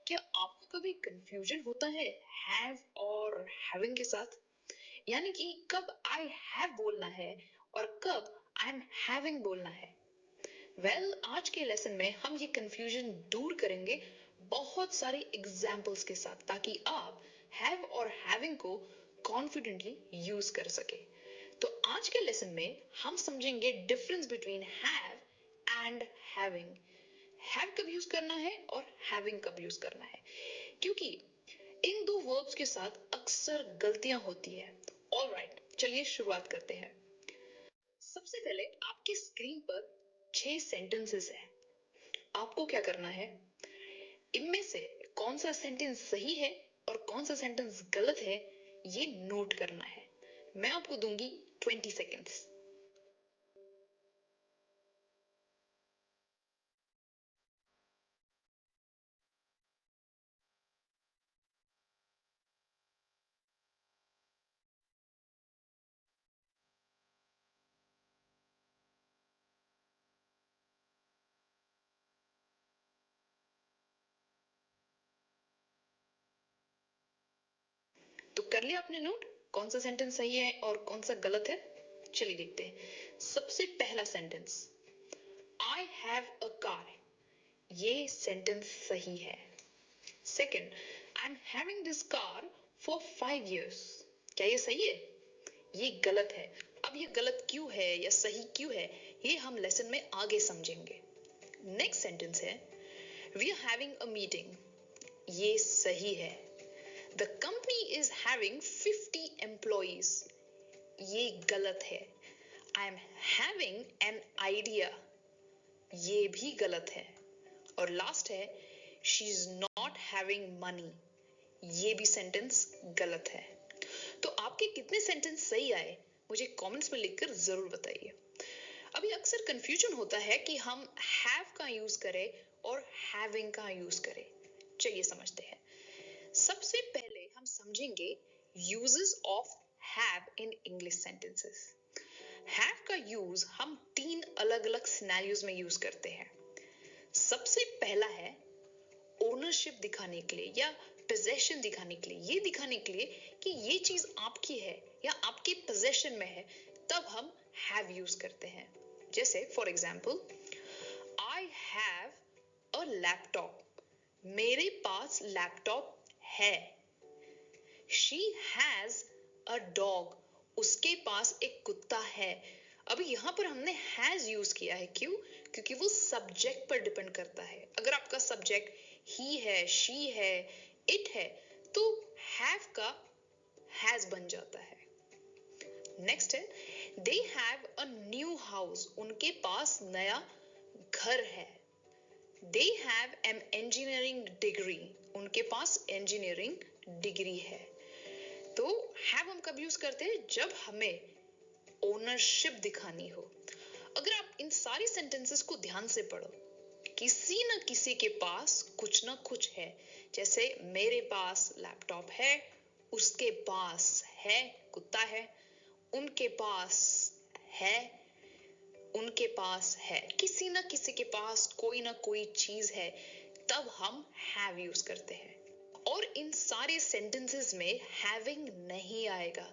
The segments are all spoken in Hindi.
क्या आपको कभी कंफ्यूजन होता है हैव और हैविंग के साथ? यानी कि कब आई हैव बोलना है और कब आई एम हैविंग बोलना है? आज के लेसन में हम ये कंफ्यूजन दूर करेंगे बहुत सारे एग्जाम्पल्स के साथ, ताकि आप हैव और हैविंग को कॉन्फिडेंटली यूज कर सके। तो आज के लेसन में हम समझेंगे difference between have and having. Have कब यूज करना है और हैविंग कब यूज करना है, क्योंकि इन दो वर्ब्स के साथ अक्सर गलतियां होती है। ऑलराइट, चलिए शुरुआत करते हैं। सबसे पहले आपकी स्क्रीन पर 6 सेंटेंसेस है। आपको क्या करना है, इनमें से कौन सा सेंटेंस सही है और कौन सा सेंटेंस गलत है, ये नोट करना है। मैं आपको दूंगी 20 सेकेंड्स। तो कर लिया आपने नोट, कौन सा सेंटेंस सही है और कौन सा गलत है? चलिए देखते हैं। सबसे पहला sentence, I have a car, ये सेंटेंस सही है। Second, I am having this car for 5 years, क्या ये सही है? ये गलत है। अब ये गलत क्यों है या सही क्यों है, ये हम लेसन में आगे समझेंगे। नेक्स्ट सेंटेंस है, we are having a meeting, ये सही है। The company is having 50 employees, ये गलत है। I am having an idea, ये भी गलत है। और लास्ट है, she is not having money, ये भी सेंटेंस गलत है। तो आपके कितने सेंटेंस सही आए, मुझे कमेंट्स में लिखकर जरूर बताइए। अभी अक्सर कंफ्यूजन होता है कि हम हैव का यूज करें और हैविंग का यूज करें। चलिए समझते हैं। सबसे पहले हम समझेंगे uses of have in English sentences. Have का यूज हम 3 अलग अलग सिनेरियोज में यूज करते हैं। सबसे पहला है ओनरशिप दिखाने के लिए या पोजेशन दिखाने के लिए, ये दिखाने के लिए कि ये चीज आपकी है या आपके पोजेशन में है, तब हम हैव यूज करते हैं। जैसे for example, I have a laptop, मेरे पास लैपटॉप है। शी हैज अ डॉग, उसके पास एक कुत्ता है। अभी यहां पर हमने हैज यूज किया है, क्यों? क्योंकि वो सब्जेक्ट पर डिपेंड करता है। अगर आपका सब्जेक्ट ही है, शी है, इट है, तो हैव का हैज बन जाता है। नेक्स्ट है, they have a new house, उनके पास नया घर है। They have an engineering degree, उनके पास इंजीनियरिंग डिग्री है। तो हैव हम कब यूज करते हैं, जब हमें ओनरशिप दिखानी हो। अगर आप इन सारी सेंटेंसेस को ध्यान से पढ़ो, किसी न किसी के पास कुछ ना कुछ है। जैसे मेरे पास लैपटॉप है, उसके पास है, कुत्ता है, उनके पास है, उनके पास है, किसी ना किसी के पास कोई ना कोई चीज है, तब हम हैव यूज करते हैं। और इन सारे सेंटेंसेस में हैविंग नहीं आएगा,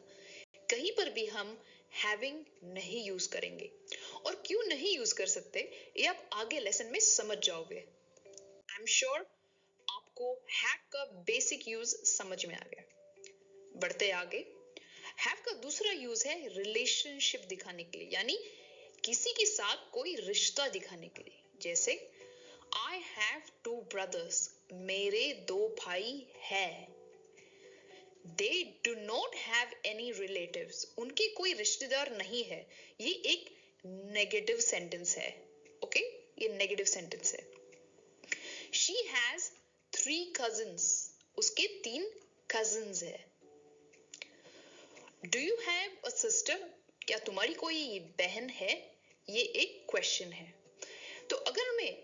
कहीं पर भी हम हैविंग नहीं यूज करेंगे। और क्यों नहीं यूज कर सकते, ये आप आगे लेसन में समझ जाओगे। आई एम श्योर आपको हैव का बेसिक यूज समझ में आ गया। बढ़ते आगे, हैव का दूसरा यूज है रिलेशनशिप दिखाने के लिए, यानी किसी के साथ कोई रिश्ता दिखाने के लिए। जैसे आई हैव 2 brothers, मेरे 2 भाई है। They do not have any relatives, उनके कोई रिश्तेदार नहीं है। ये एक नेगेटिव सेंटेंस है। ओके, ये नेगेटिव सेंटेंस है। शी हैज 3 cousins, उसके 3 cousins है। Do you have a sister, क्या तुम्हारी कोई बहन है? ये एक क्वेश्चन है। तो अगर हमें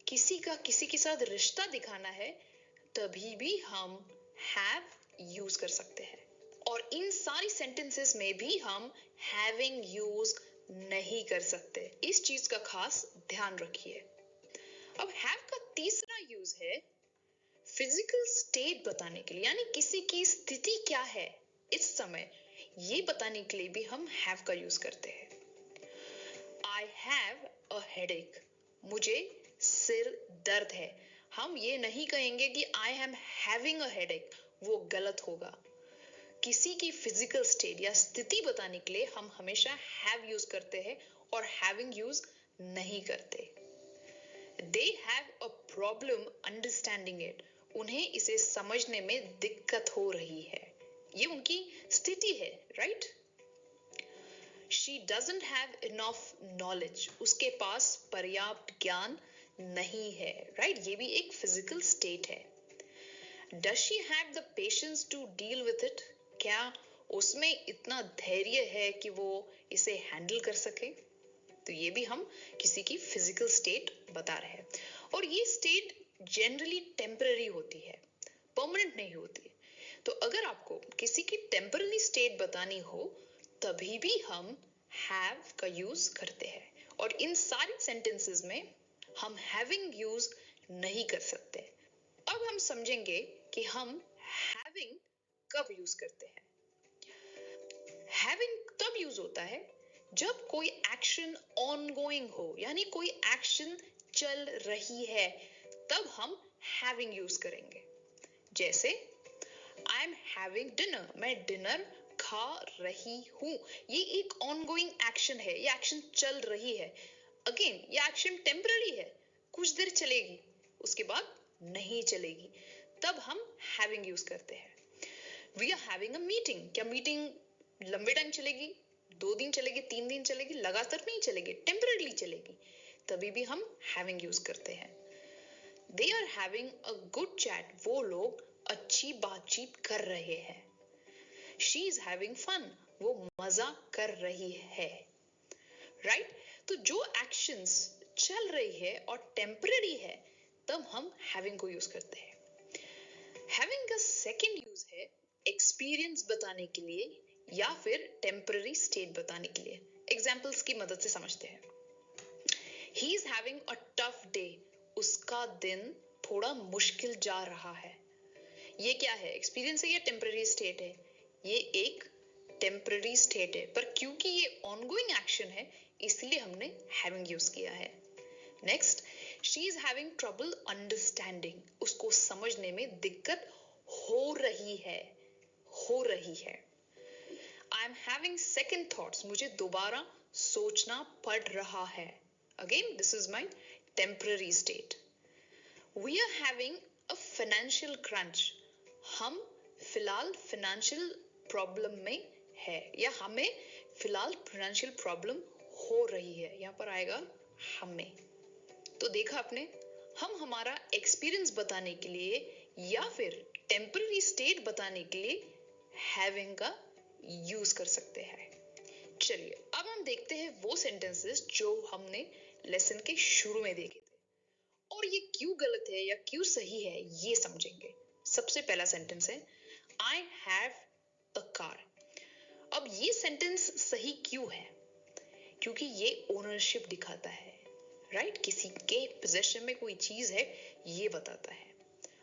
किसी के साथ रिश्ता दिखाना है, तभी भी हम हैव यूज कर सकते हैं। और इन सारी सेंटेंसेस में भी हम हैविंग यूज नहीं कर सकते, इस चीज का खास ध्यान रखिए। अब हैव का तीसरा यूज है फिजिकल स्टेट बताने के लिए, यानी किसी की स्थिति क्या है इस समय, ये बताने के लिए भी हम हैव का यूज करते हैं। I have a headache. मुझे सिर दर्द है। हम ये नहीं कहेंगे कि I am having a headache, वो गलत होगा। किसी की फिजिकल स्टेट या स्थिति बताने के लिए हम हमेशा have यूज करते हैं और having यूज नहीं करते। They have a problem understanding it. उन्हें इसे समझने में दिक्कत हो रही है। ये उनकी स्थिति है, right? She doesn't have enough knowledge. उसके पास पर्याप्त ज्ञान नहीं है, राइट? ये भी एक फिजिकल स्टेट है। Does she have the patience to deal with it? क्या उसमें इतना धैर्य है कि वो इसे हैंडल कर सके? तो ये भी हम किसी की फिजिकल स्टेट बता रहे हैं। और ये स्टेट जनरली टेम्पररी होती है, परमानेंट नहीं होती। तो अगर आपको किसी की टेम्पररी स्टेट बतानी हो तभी भी हम have का यूज करते हैं। और इन सारी सेंटेंसेस में हम having यूज नहीं कर सकते। अब हम समझेंगे कि हम having कब यूज करते हैं। Having तब यूज होता है जब कोई एक्शन ऑनगोइंग हो, यानी कोई एक्शन चल रही है, तब हम having यूज करेंगे। जैसे I am having dinner, मैं डिनर खा रही हूँ। ये एक ऑनगोइंग एक्शन है, ये एक्शन चल रही है। अगेन ये एक्शन टेम्पररी है, कुछ देर चलेगी, उसके बाद नहीं चलेगी, तब हम having यूज करते हैं। We are having a meeting. क्या मीटिंग लंबे टाइम चलेगी, 2 दिन चलेगी, 3 दिन चलेगी, लगातार नहीं चलेगी, टेम्पररी चलेगी, तभी भी हम having यूज करते हैं। They are having a good chat. वो लोग अच्छी बातचीत कर रहे हैं। She is having fun. वो मजा कर रही है, राइट? तो जो एक्शंस चल रही है और टेम्पररी है, तब हम having को यूज करते हैं। Having का सेकेंड यूज है एक्सपीरियंस बताने के लिए या फिर टेम्पररी स्टेट बताने के लिए। एग्जाम्पल्स की मदद से समझते हैं। He is having a tough day. उसका दिन थोड़ा मुश्किल जा रहा है। ये क्या है, एक्सपीरियंस है या टेम्पररी स्टेट है? ये एक टेम्पररी स्टेट है, पर क्योंकि ये ऑनगोइंग एक्शन है इसलिए हमने having यूज किया है। Next, she is having trouble understanding. उसको समझने में दिक्कत हो रही है, हो रही है। I am having second thoughts. मुझे दोबारा सोचना पड़ रहा है। Again, this is my temporary state. We are having a financial crunch. हम फिलहाल financial problem में है या हमें फिलहाल financial problem हो रही है। यहाँ पर आएगा हमें। तो देखा आपने, हम हमारा एक्सपीरियंस बताने के लिए या फिर टेम्पररी स्टेट बताने के लिए having का यूज कर सकते हैं। चलिए अब हम देखते हैं वो सेंटेंसेस जो हमने लेसन के शुरू में देखे थे और ये क्यों गलत है या क्यों सही है ये समझेंगे। सबसे पहला सेंटेंस है I have a car। अब ये सेंटेंस सही क्यों है? क्योंकि ये ओनरशिप दिखाता है, राइट? किसी के पोजेशन में कोई चीज है ये बताता है।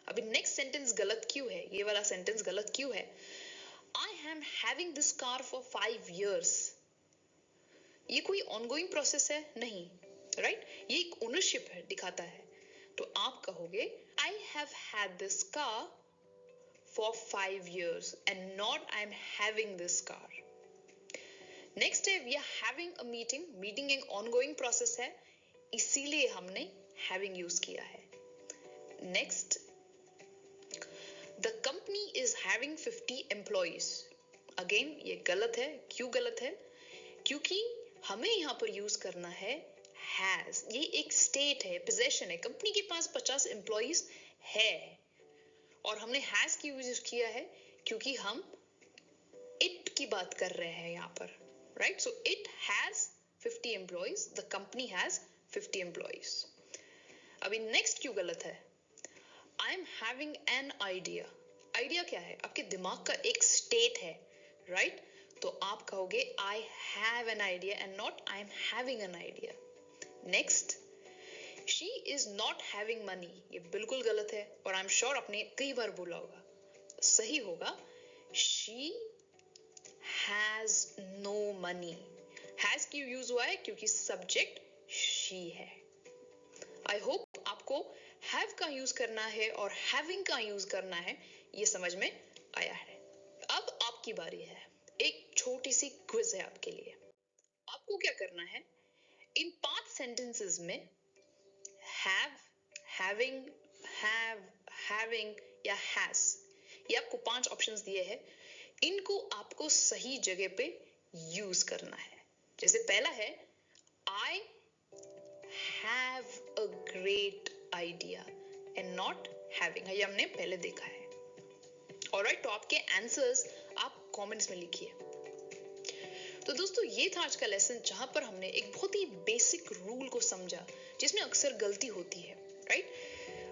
अभी नेक्स्ट सेंटेंस गलत क्यों है? ये वाला सेंटेंस गलत क्यों है? I am having this car for 5 years. ये कोई ongoing process है? नहीं, राइट? ये एक ओनरशिप है, दिखाता है। तो आप कहोगे I have had this car for 5 years and not I am having this car. Next है we are having a meeting. Meeting एक ongoing process है, इसीलिए हमने having यूज किया है। Next, The company is having 50 employees. Again, ये गलत है। क्यों गलत है? क्योंकि हमें यहाँ पर यूज करना है has. ये एक स्टेट है, पोजेशन है। कंपनी के पास 50 एम्प्लॉइज है और हमने has की यूज किया है क्योंकि हम it की बात कर रहे हैं यहाँ पर, right? So it has 50 employees. The company has 50 employees. अभी नेक्स्ट क्यों गलत है? I am having an idea. Idea क्या है? आपके दिमाग का एक स्टेट है, राइट? तो आप कहोगे I have an idea and not I am having an idea. Next, she is not having money, ये बिल्कुल गलत है और आई एम श्योर आपने कई बार बोला होगा। सही होगा she has no money. Has क्यों यूज हुआ है? क्योंकि सब्जेक्ट शी है। आई होप आपको हैव का यूज करना है और हैविंग का यूज करना है ये समझ में आया है। अब आपकी बारी है। एक छोटी सी क्विज है आपके लिए। आपको क्या करना है, इन 5 सेंटेंसेस में हैव, हैविंग, हैविंग या हैज, ये आपको 5 ऑप्शंस दिए हैं। इनको आपको सही जगह पे यूज करना है। जैसे पहला है I have a great idea and not having, ये हमने पहले देखा है। ऑलराइट, तो आपके आंसर्स आप कमेंट्स में लिखिए। तो दोस्तों ये था आज का लेसन, जहां पर हमने एक बहुत ही बेसिक रूल को समझा जिसमें अक्सर गलती होती है, राइट?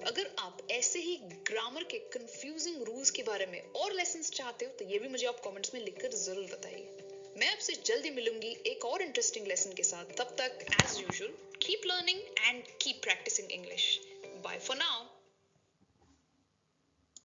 अगर आप ऐसे ही ग्रामर के कंफ्यूजिंग रूल्स के बारे में और लेसन्स चाहते हो तो ये भी मुझे आप कमेंट्स में लिखकर जरूर बताइए। मैं आपसे जल्दी मिलूंगी एक और इंटरेस्टिंग लेसन के साथ। तब तक as usual keep learning and keep practising English. Bye for now.